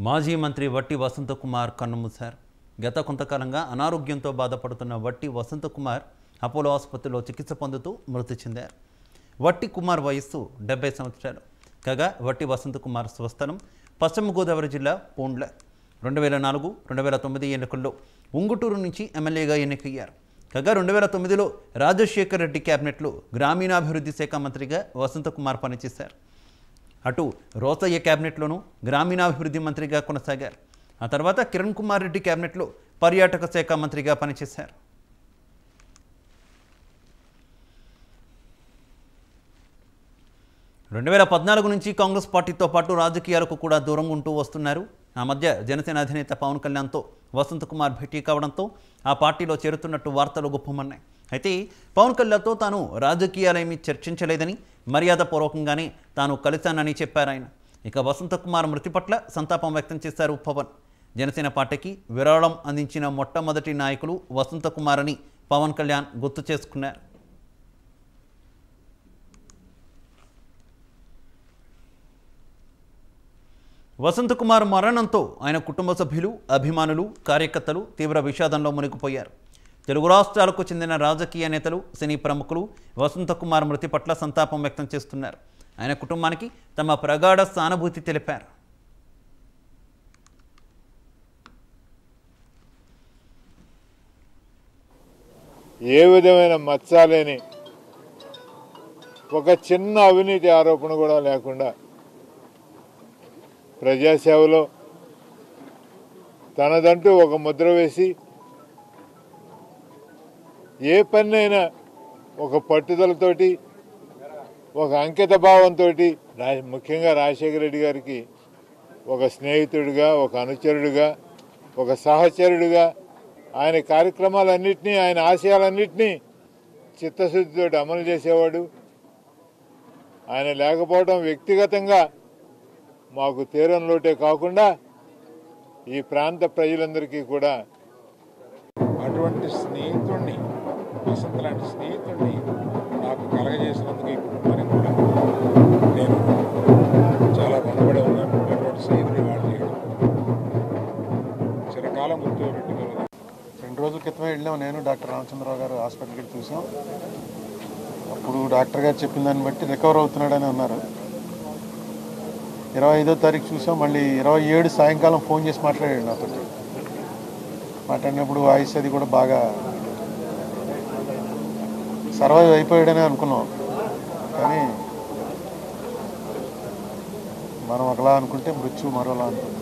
మాజీ మంత్రి వట్టి వసంత్ కుమార్ కన్నుమూశారు. గత కొంతకాలంగా అనారోగ్యంతో బాధపడుతున్న వట్టి వసంత్ కుమార్ అపోలో ఆసుపత్రిలో చికిత్స పొందుతూ మృతి చెందారు. వట్టి కుమార్ వయస్సు 70 సంవత్సరాలు. కాగా వట్టి వసంత్ కుమార్ స్వస్థలం పశ్చిమ గోదావరి జిల్లా పోండ్ల. 2004-2009 ఎన్నికల్లో ఉంగుటూరు నుంచి ఎమ్మెల్యేగా ఎన్నికయ్యారు. కాగా 2009లో రాజశేఖర్ రెడ్డి క్యాబినెట్లో గ్రామీణాభివృద్ధి శాఖ మంత్రిగా వసంత్ కుమార్ పనిచేశారు. అటు రోసయ్య క్యాబినెట్లోనూ గ్రామీణాభివృద్ధి మంత్రిగా కొనసాగారు. ఆ తర్వాత కిరణ్ కుమార్ రెడ్డి క్యాబినెట్లో పర్యాటక శాఖ మంత్రిగా పనిచేశారు. రెండు 2014 నుంచి కాంగ్రెస్ పార్టీతో పాటు రాజకీయాలకు కూడా దూరంగా ఉంటూ వస్తున్నారు. ఆ మధ్య జనసేన అధినేత పవన్ కళ్యాణ్తో వసంత్ కుమార్ భేటీ కావడంతో ఆ పార్టీలో చేరుతున్నట్టు వార్తలు గుప్పమన్నాయి. అయితే పవన్ కళ్యాణ్తో తాను రాజకీయాలేమీ చర్చించలేదని, మర్యాదపూర్వకంగానే తాను కలిశానని చెప్పారు ఆయన. ఇక వసంత్ కుమార్ మృతి పట్ల సంతాపం వ్యక్తం చేశారు పవన్. జనసేన పార్టీకి విరాళం అందించిన మొట్టమొదటి నాయకులు వసంత్ కుమార్ అని పవన్ కళ్యాణ్ గుర్తు చేసుకున్నారు. వసంత్ కుమార్ మరణంతో ఆయన కుటుంబ సభ్యులు, అభిమానులు, కార్యకర్తలు తీవ్ర విషాదంలో మునిగిపోయారు. తెలుగు రాష్ట్రాలకు చెందిన రాజకీయ నేతలు, సినీ ప్రముఖులు వసంత్ కుమార్ మృతి పట్ల సంతాపం వ్యక్తం చేస్తున్నారు. ఆయన కుటుంబానికి తమ ప్రగాఢ సానుభూతి తెలిపారు. ఏ విధమైన మచ్చలేని ఒక చిన్న అవినీతి ఆరోపణ కూడా లేకుండా ప్రజాసేవలో తనదంటూ ఒక ముద్ర వేసి ఏ పన్నైనా ఒక పట్టుదలతోటి, ఒక అంకిత భావంతో, ముఖ్యంగా రాజశేఖర రెడ్డి గారికి ఒక స్నేహితుడిగా, ఒక అనుచరుడిగా, ఒక సహచరుడిగా ఆయన కార్యక్రమాలన్నింటినీ, ఆయన ఆశయాలన్నింటినీ చిత్తశుద్ధితో అమలు చేసేవాడు. ఆయన లేకపోవడం వ్యక్తిగతంగా మాకు తీరం లోటే కాకుండా ఈ ప్రాంత ప్రజలందరికీ కూడా అటువంటి స్నేహితుడిని, వసంత్ లాంటి స్నేహితుడిని నాకు కలగజేసినందుకు ఈ కుటుంబానికి కూడా నేను చాలా రుణపడి ఉన్నాను. అటువంటి స్నేహితుడి వాళ్ళు చేయడం చిరకాలం గుర్తుపెట్టుకోలేదు. 2 రోజుల క్రితమే వెళ్ళాం, నేను డాక్టర్ రామచంద్రరావు గారు హాస్పిటల్కి చూసాం. అప్పుడు డాక్టర్ గారు చెప్పిన దాన్ని బట్టి రికవర్ అవుతున్నాడని అన్నారు. 25వ తారీఖు చూసాం. మళ్ళీ 27 సాయంకాలం ఫోన్ చేసి మాట్లాడాడు నాతో. మాట్లాడినప్పుడు వాయిస్ అది కూడా బాగా సర్వైవ్ అయిపోయాడని అనుకున్నాం. కానీ మనం ఒకలా అనుకుంటే మృత్యు మరోలా అనుకుంటాం.